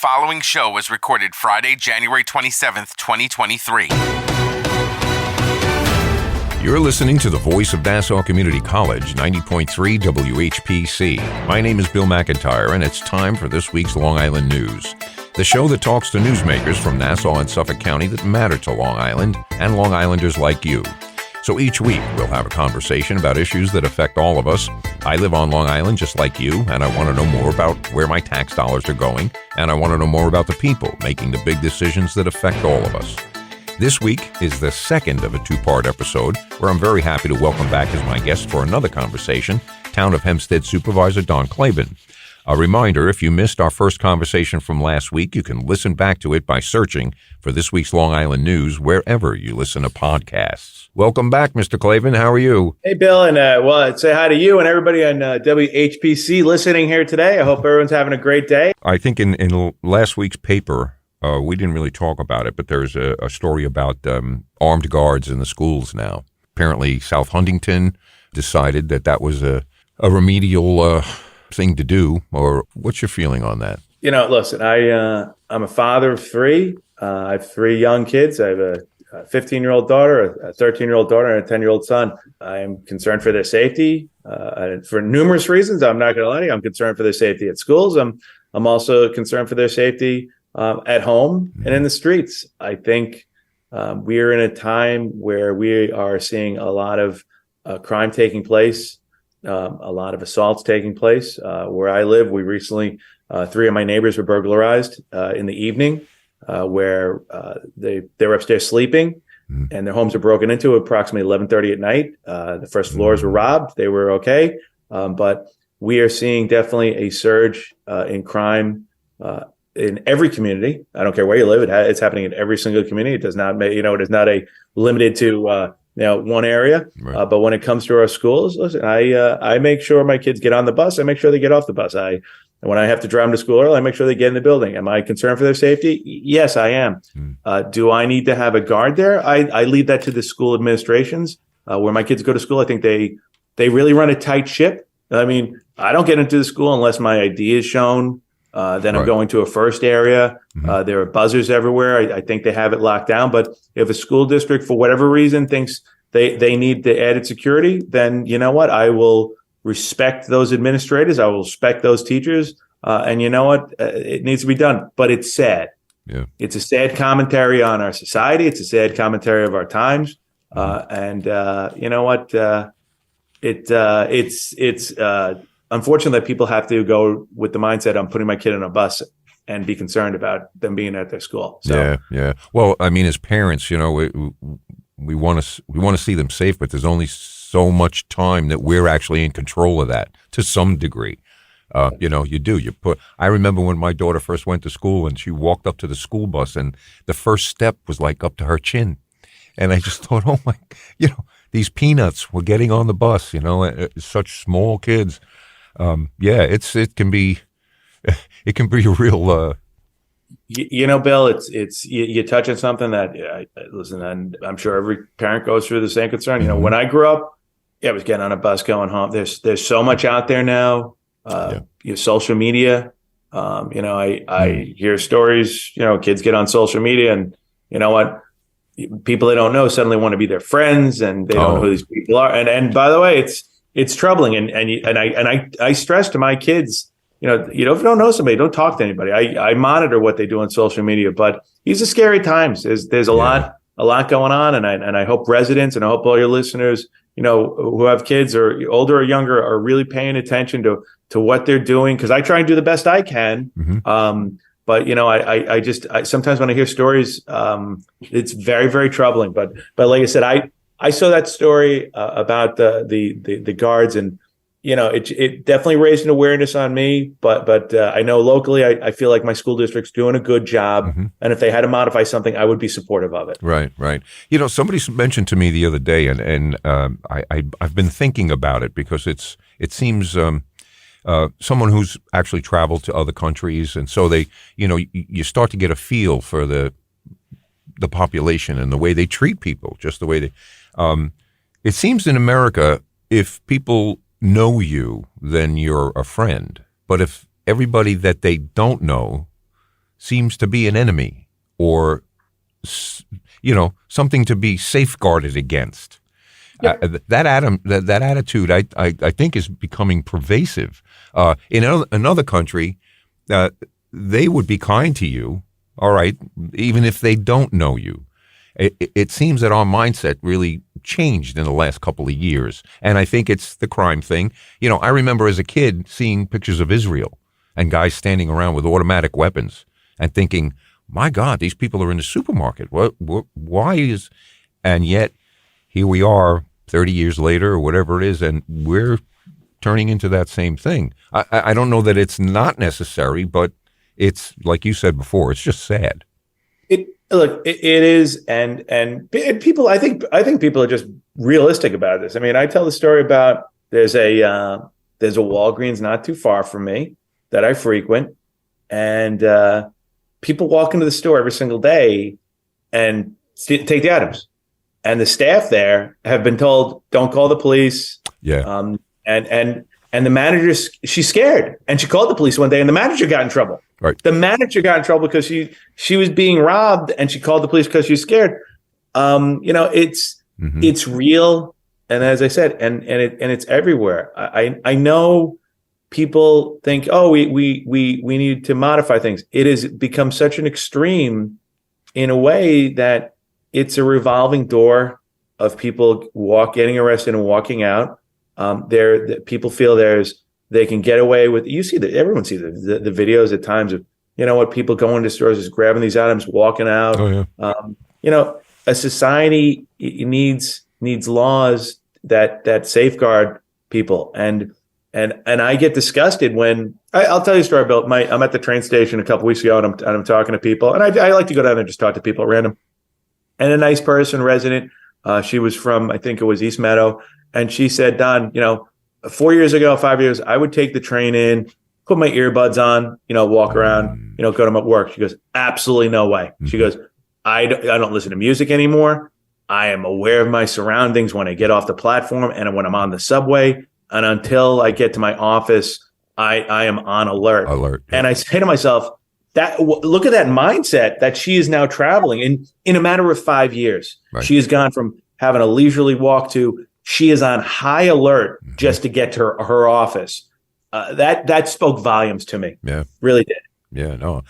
following show was recorded Friday, January 27th, 2023. You're listening to the voice of Nassau Community College, 90.3 WHPC. My name is Bill McIntyre, and it's time for this week's Long Island News, the show that talks to newsmakers from Nassau and Suffolk County that matter to Long Island and Long Islanders like you. So each week, we'll have a conversation about issues that affect all of us. I live on Long Island just like you, and I want to know more about where my tax dollars are going, and I want to know more about the people making the big decisions that affect all of us. This week is the second of a two-part episode where I'm very happy to welcome back as my guest for another conversation, Town of Hempstead Supervisor Don Clavin. A reminder, if you missed our first conversation from last week, you can listen back to it by searching for this week's Long Island News wherever you listen to podcasts. Welcome back, Mr. Clavin. How are you? Hey, Bill, and I'd say hi to you and everybody on WHPC listening here today. I hope everyone's having a great day. I think in last week's paper, we didn't really talk about it, but there's a story about armed guards in the schools now. Apparently, South Huntington decided that was a remedial thing to do, or what's your feeling on that? You know, listen, I'm a father of three. I have three young kids. I have a 15-year-old daughter, a 13-year-old daughter, and a 10-year-old son. I am concerned for their safety for numerous reasons. I'm not going to lie to you. I'm concerned for their safety at schools. I'm also concerned for their safety at home and in the streets. I think we're in a time where we are seeing a lot of crime taking place. A lot of assaults taking place. Where I live, we recently, three of my neighbors were burglarized in the evening, where they were upstairs sleeping, and their homes were broken into at approximately 11:30 at night. The first floors were robbed. They were okay, but we are seeing definitely a surge in crime in every community. I don't care where you live; it's happening in every single community. It does not, it is not limited to one area. Right. But when it comes to our schools, listen, I make sure my kids get on the bus. I make sure they get off the bus. When I have to drive them to school early, I make sure they get in the building. Am I concerned for their safety? Yes, I am. Do I need to have a guard there? I leave that to the school administrations. Where my kids go to school, I think they really run a tight ship. I mean, I don't get into the school unless my ID is shown. Then I'm going to a first area. There are buzzers everywhere. I think they have it locked down. But if a school district, for whatever reason, thinks they need the added security, then you know what? I will respect those administrators. I will respect those teachers. And you know what? It needs to be done. But it's sad. Yeah. It's a sad commentary on our society. It's a sad commentary of our times. And you know what? It's unfortunate that people have to go with the mindset, I'm putting my kid on a bus, and be concerned about them being at their school. So, yeah. Well, I mean, as parents, we want to see them safe, but there's only so much time that we're actually in control of that to some degree. I remember when my daughter first went to school and she walked up to the school bus and the first step was like up to her chin. And I just thought, oh my, these peanuts were getting on the bus, such small kids. It can be a real. Bill, it's you touch on something that listen, and I'm sure every parent goes through the same concern. When I grew up, I was getting on a bus going home. There's so much out there now. Social media. I hear stories. Kids get on social media, and you know what? People they don't know suddenly want to be their friends, and they don't know who these people are. And by the way, it's troubling. And I stress to my kids, if you don't know somebody, don't talk to anybody. I monitor what they do on social media, but these are scary times. There's a lot going on, and I hope residents and I hope all your listeners, who have kids or older or younger, are really paying attention to what they're doing, because I try and do the best I can. But I sometimes when I hear stories, it's very, very troubling. But like I said, I saw that story about the guards, and it definitely raised an awareness on me. But I know locally, I feel like my school district's doing a good job. And if they had to modify something, I would be supportive of it. Right. Somebody mentioned to me the other day, and I've been thinking about it because it seems. Someone who's actually traveled to other countries, and so they, you start to get a feel for the population and the way they treat people, just the way they. It seems in America, if people know you, then you're a friend. But if everybody that they don't know seems to be an enemy or, something to be safeguarded against. Yep. That attitude, I think, is becoming pervasive. In another country, they would be kind to you, all right, even if they don't know you. It seems that our mindset really changed in the last couple of years, and I think it's the crime thing. I remember as a kid seeing pictures of Israel and guys standing around with automatic weapons and thinking, my God, these people are in the supermarket. Why is, and yet here we are 30 years later or whatever it is, and we're turning into that same thing. I don't know that it's not necessary, but it's, like you said before, it's just sad. It is, and people. I think people are just realistic about this. I mean, I tell the story about there's a Walgreens not too far from me that I frequent, and people walk into the store every single day and take the items, and the staff there have been told, "Don't call the police." Yeah. And the manager, she's scared, and she called the police one day, and the manager got in trouble. Right. The manager got in trouble because she was being robbed, and she called the police because she's scared. It's real, and as I said, and it's everywhere. I know people think, oh, we need to modify things. It has become such an extreme in a way that it's a revolving door of people getting arrested and walking out. People feel they can get away with. Everyone sees the videos at times of people going to stores, just grabbing these items, walking out. Oh, yeah. A society needs laws that safeguard people, and I get disgusted when I'll tell you a story about I'm at the train station a couple weeks ago, and I'm talking to people, and I like to go down there and just talk to people at random, and a nice person, resident, she was from, I think it was East Meadow. And she said, Don, 5 years ago, I would take the train in, put my earbuds on, walk around, go to my work. She goes, absolutely no way. She goes, I don't listen to music anymore. I am aware of my surroundings when I get off the platform and when I'm on the subway. And until I get to my office, I am on alert. Yeah. And I say to myself, look at that mindset that she is now traveling in a matter of 5 years. Right. She has gone from having a leisurely walk to she is on high alert just to get to her office. That spoke volumes to me. Yeah, really did. Yeah, no,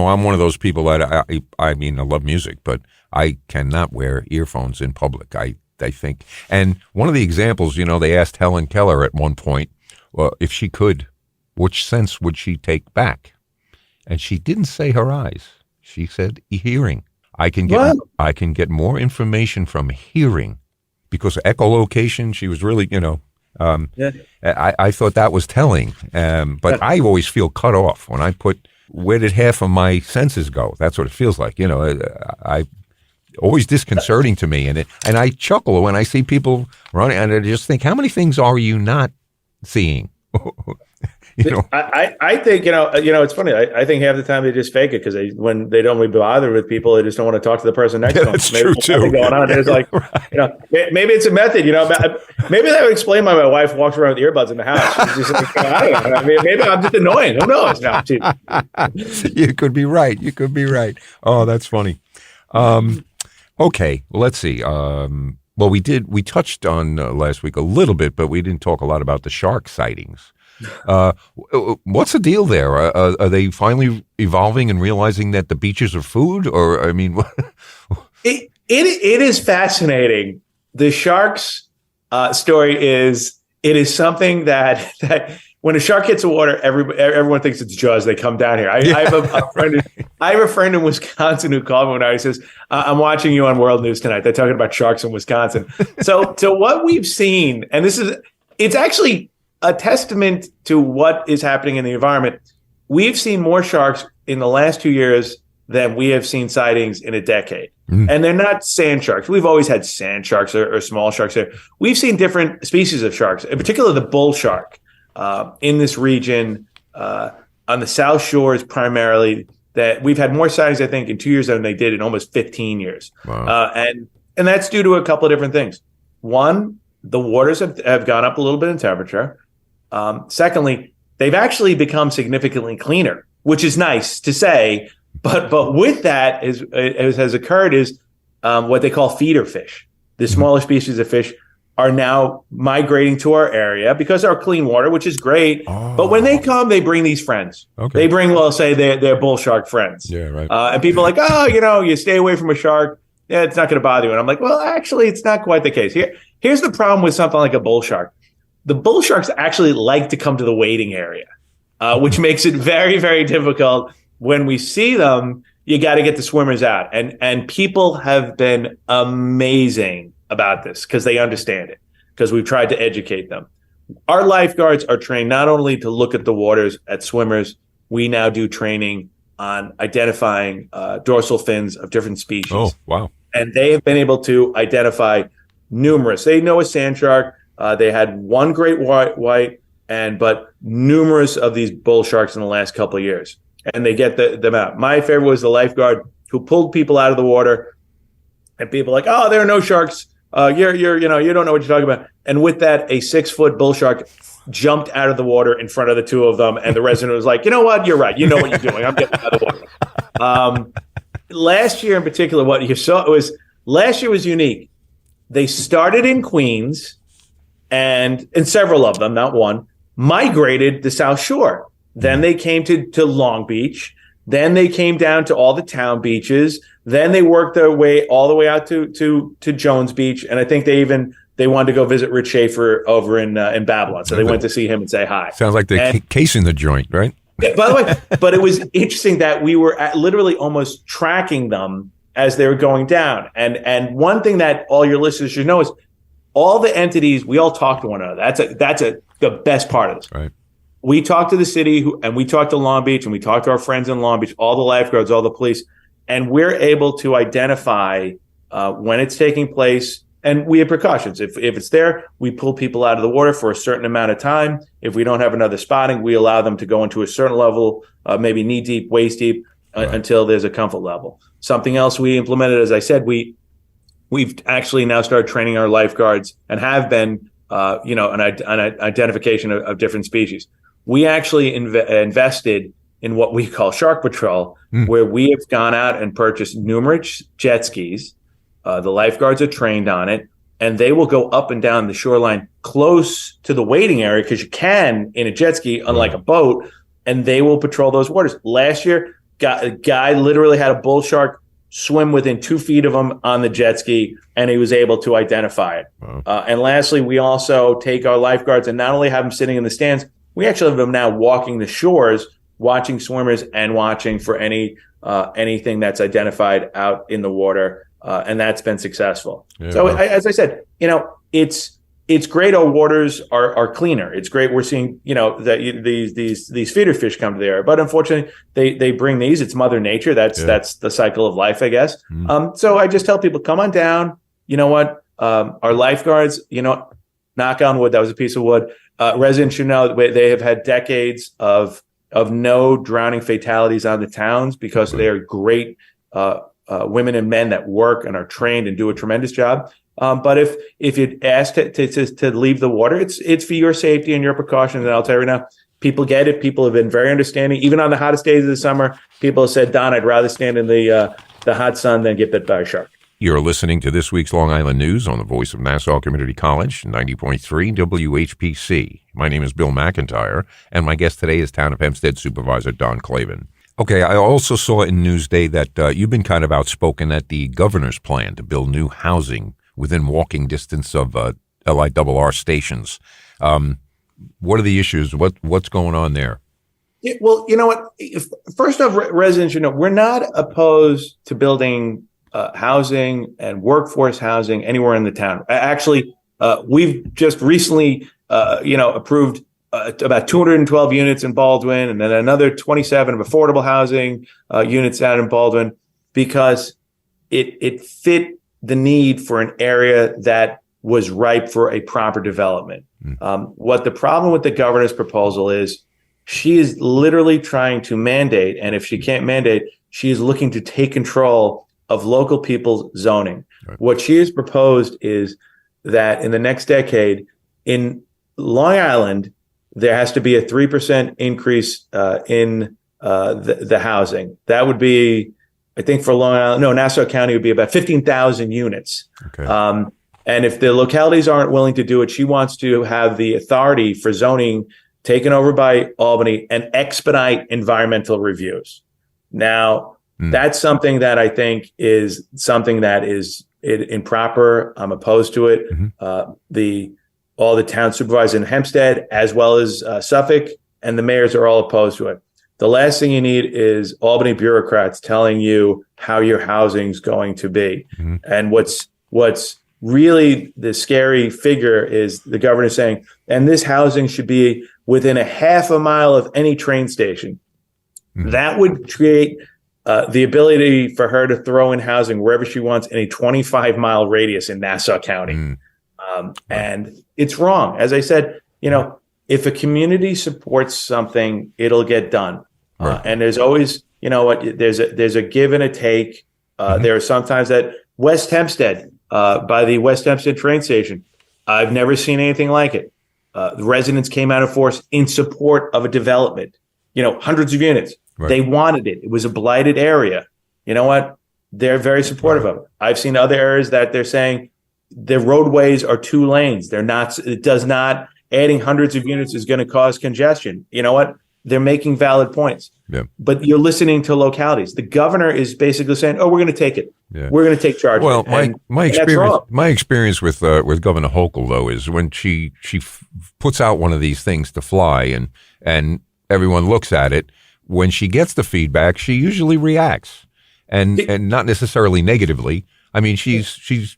I'm one of those people that I mean, I love music, but I cannot wear earphones in public. I think, and one of the examples, they asked Helen Keller at one point, well, if she could, which sense would she take back? And she didn't say her eyes. She said hearing. I can get more information from hearing. Because echolocation, she was really, I thought that was telling. But I always feel cut off when I where did half of my senses go? That's what it feels like. I always disconcerting to me. And I chuckle when I see people running, and I just think, how many things are you not seeing? I think, it's funny. I think half the time they just fake it because when they don't really bother with people, they just don't want to talk to the person next to them. That's true too. Going on. It's like, right. Maybe it's a method. Maybe that would explain why my wife walks around with earbuds in the house. She's just like, I don't know. Maybe I'm just annoying. Who knows? No, you could be right. Oh, that's funny. Okay, well, let's see. Well, we touched on last week a little bit, but we didn't talk a lot about the shark sightings. What's the deal there? Are they finally evolving and realizing that the beaches are food? Or, I mean, it is fascinating. The sharks story is something that when a shark hits the water, everyone thinks it's Jaws. They come down here. I have a friend in Wisconsin who called me one night. He says, "I'm watching you on World News tonight. They're talking about sharks in Wisconsin." So what we've seen, and it's actually a testament to what is happening in the environment. We've seen more sharks in the last 2 years than we have seen sightings in a decade. And they're not sand sharks. We've always had sand sharks or small sharks there. We've seen different species of sharks, in particular the bull shark in this region, on the South Shores primarily, that we've had more sightings, I think, in 2 years than they did in almost 15 years. Wow. And that's due to a couple of different things. One, the waters have gone up a little bit in temperature. Secondly, they've actually become significantly cleaner. which is nice to say. But with that has occurred is what they call feeder fish. The smaller species of fish are now migrating to our area because our clean water, which is great. Oh. But when they come, they bring these friends. Okay. They bring, well, say they're bull shark friends. Yeah, right. And people are like, oh, you stay away from a shark. Yeah, it's not going to bother you. And I'm like, well, actually, it's not quite the case. Here's the problem with something like a bull shark. The bull sharks actually like to come to the wading area, which makes it very, very difficult. When we see them, you got to get the swimmers out. And people have been amazing about this because they understand it, because we've tried to educate them. Our lifeguards are trained not only to look at the waters at swimmers, we now do training on identifying dorsal fins of different species. Oh, wow. And they have been able to identify numerous. They know a sand shark. They had one great white, but numerous of these bull sharks in the last couple of years. And they get them out. My favorite was the lifeguard who pulled people out of the water, and people like, oh, there are no sharks. You don't know what you're talking about. And with that, a 6-foot bull shark jumped out of the water in front of the two of them, and the resident was like, you know what? You're right. You know what you're doing. I'm getting out of the water. Last year in particular, what you saw last year was unique. They started in Queens, and several of them, not one, migrated the South Shore. Then they came to Long Beach. Then they came down to all the town beaches. Then they worked their way all the way out to Jones Beach. And I think they wanted to go visit Rich Schaefer over in Babylon. So they went to see him and say hi. Sounds like they're casing the joint, right? By the way, but it was interesting that we were literally almost tracking them as they were going down. And one thing that all your listeners should know is all the entities, we all talk to one another. That's the best part of this. Right. We talk to the city and we talk to Long Beach, and we talk to our friends in Long Beach, all the lifeguards, all the police, and we're able to identify when it's taking place. And we have precautions. If it's there, we pull people out of the water for a certain amount of time. If we don't have another spotting, we allow them to go into a certain level, maybe knee deep, waist deep, until there's a comfort level. Something else we implemented, as I said, we've actually now started training our lifeguards and have been, an identification of different species. We actually invested in what we call Shark Patrol, where we have gone out and purchased numerous jet skis. The lifeguards are trained on it, and they will go up and down the shoreline close to the wading area, because you can in a jet ski, unlike a boat, and they will patrol those waters. Last year, a guy literally had a bull shark swim within 2 feet of him on the jet ski, and he was able to identify it. Wow. And lastly, we also take our lifeguards and not only have them sitting in the stands, we actually have them now walking the shores, watching swimmers and watching for anything that's identified out in the water. And that's been successful. Yeah, so as I said, it's great. Our waters are cleaner. It's great. We're seeing, that these feeder fish come to the area, but unfortunately they bring these. It's Mother Nature. That's the cycle of life, I guess. So I just tell people, come on down. You know what? Our lifeguards, knock on wood. That was a piece of wood. Residents should know that they have had decades of no drowning fatalities on the towns because they are great women and men that work and are trained and do a tremendous job. But if you're asked to leave the water, it's for your safety and your precautions. And I'll tell you right now, people get it. People have been very understanding. Even on the hottest days of the summer, people have said, Don, I'd rather stand in the hot sun than get bit by a shark. You're listening to this week's Long Island News on the Voice of Nassau Community College, 90.3 WHPC. My name is Bill McIntyre, and my guest today is Town of Hempstead Supervisor Don Clavin. Okay, I also saw in Newsday that you've been kind of outspoken at the governor's plan to build new housing within walking distance of LIRR stations. What are the issues? What's going on there? Yeah, well, you know what? First off, residents, we're not opposed to building housing and workforce housing anywhere in the town. Actually, we've just recently, approved about 212 units in Baldwin, and then another 27 of affordable housing units out in Baldwin, because it fit the need for an area that was ripe for a proper development. What the problem with the governor's proposal is, she is literally trying to mandate, and if she can't mandate, she is looking to take control of local people's zoning. Right. What she has proposed is that in the next decade, in Long Island, there has to be a 3% increase in the housing. That would be, I think, for Long Island, no, Nassau County would be about 15,000 units. Okay. And if the localities aren't willing to do it, she wants to have the authority for zoning taken over by Albany and expedite environmental reviews. Now, that's something that I think is something that is improper. I'm opposed to it. All the town supervisors in Hempstead, as well as Suffolk, and the mayors are all opposed to it. The last thing you need is Albany bureaucrats telling you how your housing's going to be. And what's really the scary figure is the governor saying, and this housing should be within a half a mile of any train station. That would create the ability for her to throw in housing wherever she wants in a 25-mile radius in Nassau County. And it's wrong. As I said, if a community supports something, it'll get done. And there's always, there's a give and a take. There are sometimes that West Hempstead, by the West Hempstead train station, I've never seen anything like it. The residents came out of force in support of a development, hundreds of units. They wanted it. It was a blighted area. You know what? They're very supportive of it. I've seen other areas that they're saying the roadways are 2 lanes. They're not, it does not, adding hundreds of units is going to cause congestion. You know what? They're making valid points. But you're listening to localities. The governor is basically saying, "Oh, we're going to take it. We're going to take charge." Well, my experience with Governor Hochul, though, is when she puts out one of these things to fly, and everyone looks at it. When she gets the feedback, she usually reacts, and not necessarily negatively. I mean, she's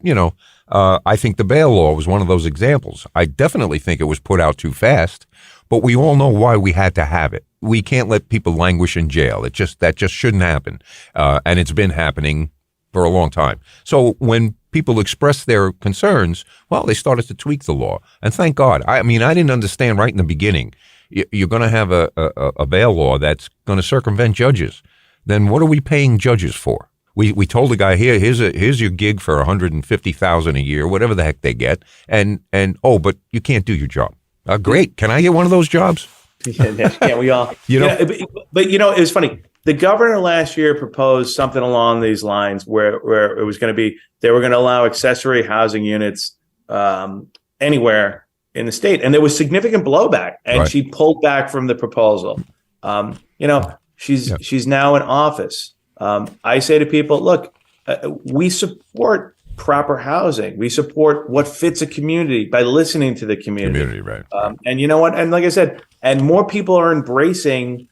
I think the bail law was one of those examples. I definitely think it was put out too fast. But we all know why we had to have it. We can't let people languish in jail. That just shouldn't happen. And it's been happening for a long time. So when people expressed their concerns, well, they started to tweak the law. And thank God. I mean, I didn't understand right in the beginning. You're going to have a bail law that's going to circumvent judges. Then what are we paying judges for? We told the guy, here's your gig for $150,000 a year, whatever the heck they get. And but you can't do your job. Great. Can I get one of those jobs? Can't we all? But it was funny. The governor last year proposed something along these lines where it was going to be, they were going to allow accessory housing units anywhere in the state. And there was significant blowback, and she pulled back from the proposal. She's now in office. I say to people, look, we support proper housing. We support what fits a community by listening to the community. Right. And you know what? And like I said, and more people are embracing,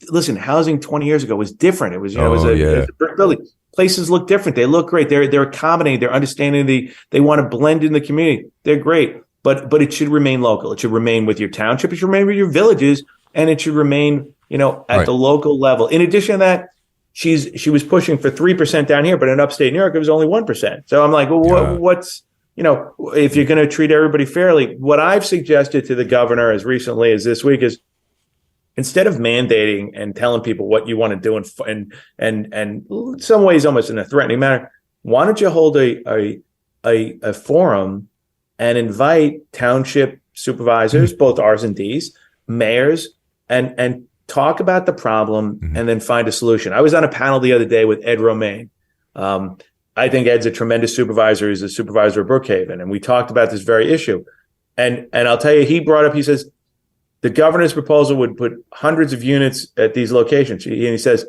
listen, housing 20 years ago was different. It was, it was a brick building. Places look different. They look great. They're accommodating. They're understanding they want to blend in the community. They're great, but it should remain local. It should remain with your township. It should remain with your villages, and it should remain, at the local level. In addition to that, she was pushing for 3% down here, but in upstate New York, it was only 1%. So I'm like, well, what's, if you're going to treat everybody fairly, what I've suggested to the governor as recently as this week is, instead of mandating and telling people what you want to do and in some ways almost in a threatening manner, why don't you hold a forum and invite township supervisors, both R's and D's, mayors, and talk about the problem and then find a solution. I was on a panel the other day with Ed Romaine. I think Ed's a tremendous supervisor. He's a supervisor of Brookhaven. And we talked about this very issue. And I'll tell you, he brought up, he says, the governor's proposal would put hundreds of units at these locations. And he says,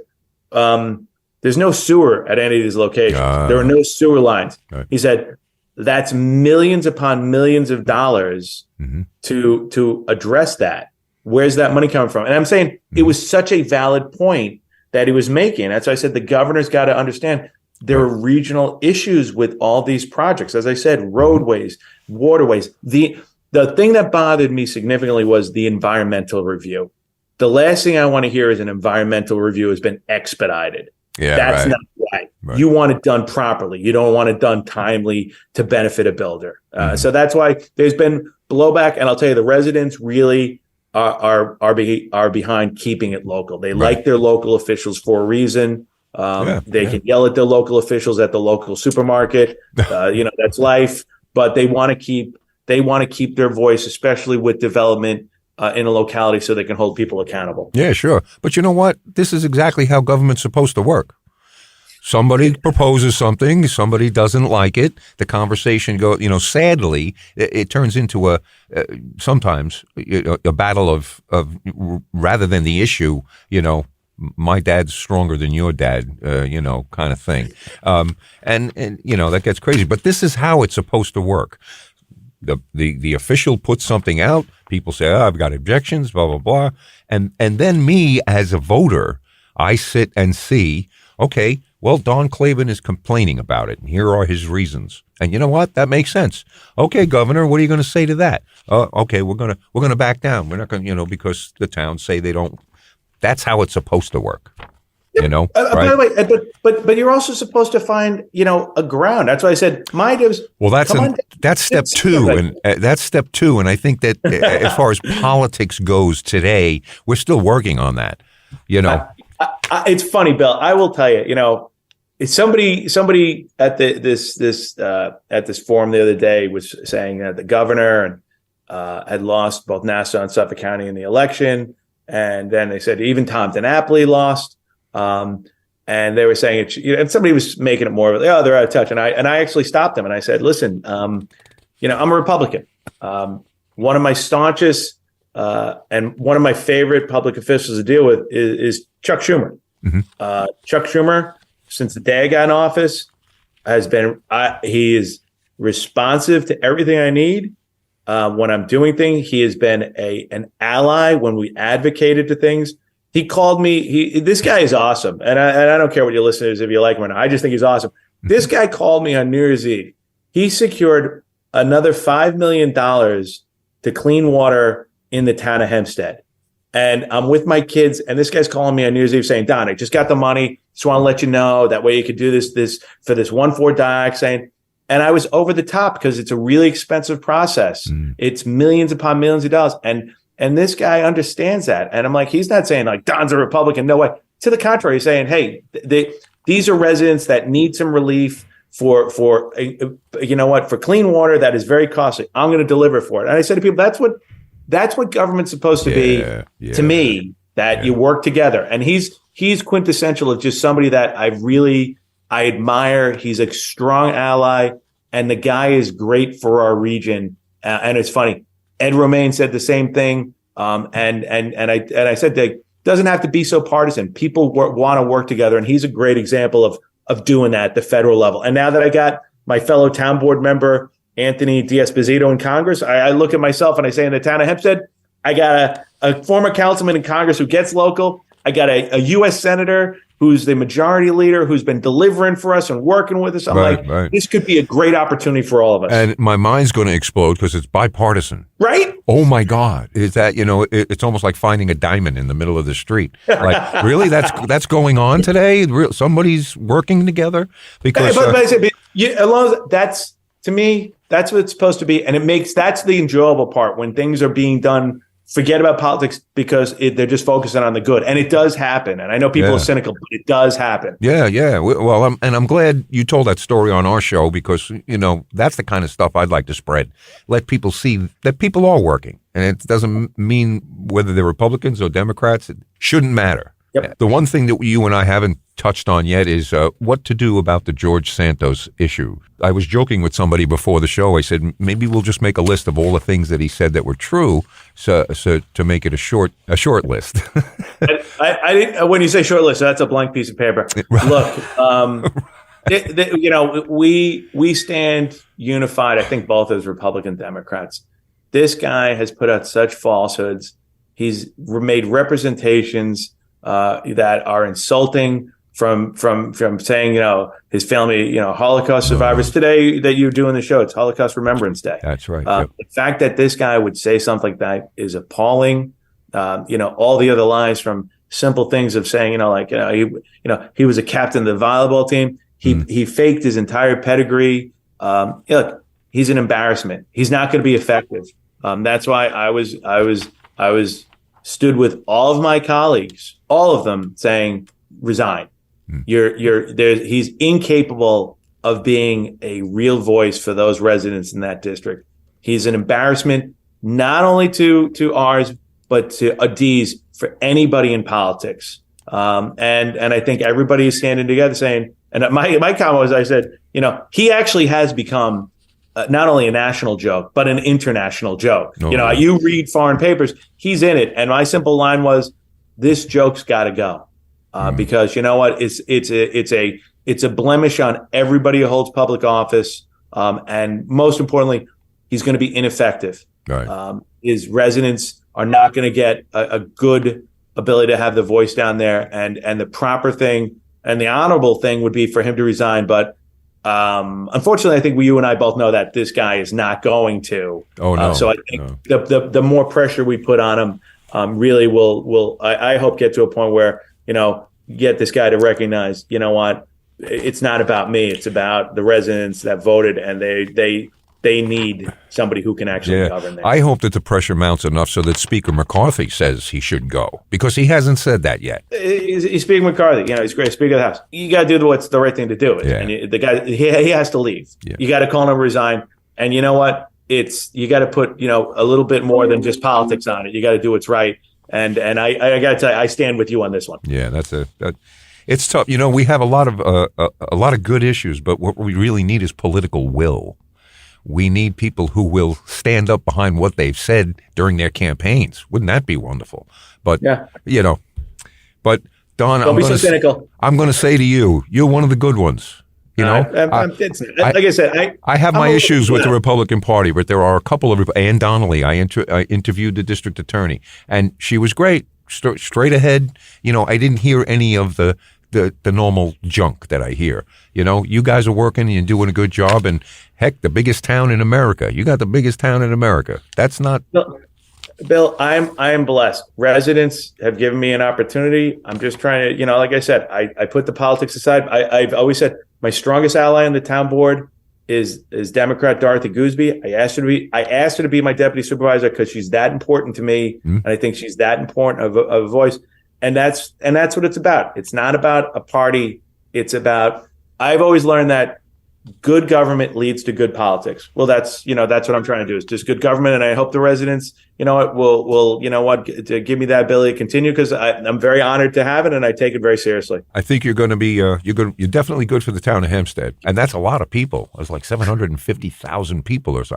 there's no sewer at any of these locations. There are no sewer lines. He said, that's millions upon millions of dollars to address that. Where's that money coming from? And I'm saying it was such a valid point that he was making. That's why I said the governor's got to understand there are regional issues with all these projects. As I said, roadways, waterways. The thing that bothered me significantly was the environmental review. The last thing I want to hear is an environmental review has been expedited. That's not right. You want it done properly. You don't want it done timely to benefit a builder. So that's why there's been blowback. And I'll tell you, the residents really are behind keeping it local. They like their local officials for a reason. They can yell at their local officials at the local supermarket. That's life. But they want to keep their voice, especially with development in a locality so they can hold people accountable. Yeah, sure. But you know what? This is exactly how government's supposed to work. Somebody proposes something, somebody doesn't like it. The conversation goes, sadly, it turns into sometimes a battle of rather than the issue, my dad's stronger than your dad, kind of thing. And that gets crazy. But this is how it's supposed to work. The official puts something out. People say, I've got objections, blah, blah, blah. And then me as a voter, I sit and see, okay, well, Don Clavin is complaining about it, and here are his reasons. And you know what? That makes sense. Okay, Governor, what are you going to say to that? Okay, we're gonna back down. We're not going to, because the towns say they don't. That's how it's supposed to work. Right? By the way, but you're also supposed to find, a ground. That's why I said mine is. Well, that's step two, and that's step two. And I think that as far as politics goes today, we're still working on that. It's funny, Bill. I will tell you. It's somebody at this forum the other day was saying that the governor had lost both Nassau and Suffolk County in the election, and then they said even Tom DiNapoli lost. And they were saying and somebody was making it more of they're out of touch. And I actually stopped them and I said, listen, I'm a Republican. One of my staunchest and one of my favorite public officials to deal with is Chuck Schumer. Mm-hmm. Chuck Schumer, since the day I got in office, he is responsive to everything I need. When I'm doing things, he has been an ally when we advocated to things. He called me. This guy is awesome, and I don't care what your listeners if you like him or not. I just think he's awesome. This guy called me on New Year's Eve. He secured another $5 million to clean water in the town of Hempstead, and I'm with my kids. And this guy's calling me on New Year's Eve saying, "Don, I just got the money. Just want to let you know that way you could do this for this 1,4 dioxane." And I was over the top because it's a really expensive process. It's millions upon millions of dollars, and this guy understands that. And I'm like, he's not saying like Don's a Republican. No way. To the contrary, he's saying, hey, these are residents that need some relief for clean water that is very costly. I'm going to deliver for it. And I said to people, that's what government's supposed to be to me, that you work together. And he's quintessential of just somebody that I admire. He's a strong ally, and the guy is great for our region. And it's funny. Ed Romaine said the same thing, and I said that it doesn't have to be so partisan. People want to work together, and he's a great example of doing that at the federal level. And now that I got my fellow town board member Anthony D'Esposito in Congress, I look at myself and I say, in the town of Hempstead, I got a former councilman in Congress who gets local. I got a U.S. senator who's the majority leader, who's been delivering for us and working with us. I'm this could be a great opportunity for all of us. And my mind's going to explode because it's bipartisan. Right? Oh, my God. Is that, it's almost like finding a diamond in the middle of the street. Like, really? That's going on today? Somebody's working together? Because to me, that's what it's supposed to be. And that's the enjoyable part when things are being done. Forget about politics because they're just focusing on the good. And it does happen. And I know people are cynical, but it does happen. Yeah. Well, I'm glad you told that story on our show because, that's the kind of stuff I'd like to spread. Let people see that people are working. And it doesn't mean whether they're Republicans or Democrats. It shouldn't matter. Yep. The one thing that you and I haven't touched on yet is what to do about the George Santos issue. I was joking with somebody before the show. I said, maybe we'll just make a list of all the things that he said that were true so to make it a short list. I when you say short list, that's a blank piece of paper. Look, we stand unified, I think, both as Republican Democrats. This guy has put out such falsehoods. He's made representations that are insulting from saying, his family, Holocaust survivors. Today that you're doing the show, it's Holocaust Remembrance Day. That's right. The fact that this guy would say something like that is appalling. All the other lines from simple things of saying, he was a captain of the volleyball team. He faked his entire pedigree. Look, he's an embarrassment. He's not going to be effective. That's why I was stood with all of my colleagues, all of them saying, resign. He's incapable of being a real voice for those residents in that district. He's an embarrassment, not only to ours, but to Adiz for anybody in politics. And I think everybody is standing together saying, and my comment was, I said, he actually has become not only a national joke, but an international joke. You read foreign papers, he's in it. And my simple line was, this joke's got to go. Because you know what? It's a blemish on everybody who holds public office. And most importantly, he's going to be ineffective. Right. His residents are not going to get a good ability to have the voice down there. And the proper thing and the honorable thing would be for him to resign. But unfortunately, I think you and I both know that this guy is not going to. Oh, no. So I think the more pressure we put on him really will I hope get to a point where, get this guy to recognize, what, it's not about me. It's about the residents that voted, and they need somebody who can actually govern there. I hope that the pressure mounts enough so that Speaker McCarthy says he should go, because he hasn't said that yet. He's Speaker McCarthy. He's great Speaker of the House. You got to do what's the right thing to do. Yeah. And the guy, he has to leave. Yeah. You got to call him to resign. And you know what? You got to put, a little bit more than just politics on it. You got to do what's right. And I got to tell you, I stand with you on this one. Yeah, it's tough. We have a lot of good issues, but what we really need is political will. We need people who will stand up behind what they've said during their campaigns. Wouldn't that be wonderful? But but Don, don't be so cynical. I'm going to say to you, you're one of the good ones. Like I said, I have my issues with the Republican Party, but there are a couple of. Ann Donnelly, I interviewed the district attorney, and she was great, straight ahead. I didn't hear any of the normal junk that I hear. You guys are working and you're doing a good job, and heck, the biggest town in America. You got the biggest town in America. That's not. Bill, I am blessed. Residents have given me an opportunity. I'm just trying to, like I said, I put the politics aside. I've always said my strongest ally on the town board is Democrat Dorothy Gooseby. I asked her to be my deputy supervisor because she's that important to me, and I think she's that important of a voice. And that's what it's about. It's not about a party. It's about. I've always learned that good government leads to good politics. Well, that's what I'm trying to do is just good government. And I hope the residents, will to give me that ability to continue, because I'm very honored to have it, and I take it very seriously. I think you're going to be, you're definitely good for the town of Hempstead. And that's a lot of people. It's like 750,000 people or so.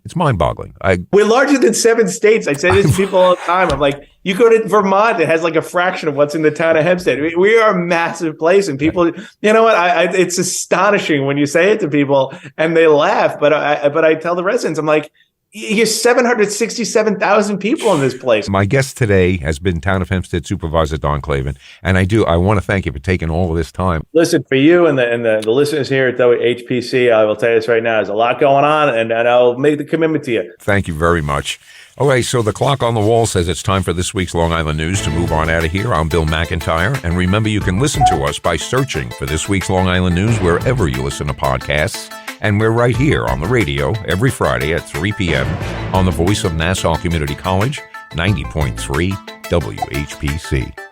It's mind boggling. We're larger than 7 states. I say this to people all the time. I'm like, you go to Vermont, it has like a fraction of what's in the town of Hempstead. We are a massive place, and people, you know what? It's astonishing when you say it to people and they laugh. But I tell the residents, I'm like, you're 767,000 people in this place. My guest today has been Town of Hempstead Supervisor Don Clavin, and I want to thank you for taking all of this time. Listen, for you and the listeners here at WHPC, I will tell you this right now, there's a lot going on, and I'll make the commitment to you. Thank you very much. Okay, so the clock on the wall says it's time for this week's Long Island News to move on out of here. I'm Bill McIntyre, and remember, you can listen to us by searching for this week's Long Island News wherever you listen to podcasts. And we're right here on the radio every Friday at 3 p.m. on the voice of Nassau Community College, 90.3 WHPC.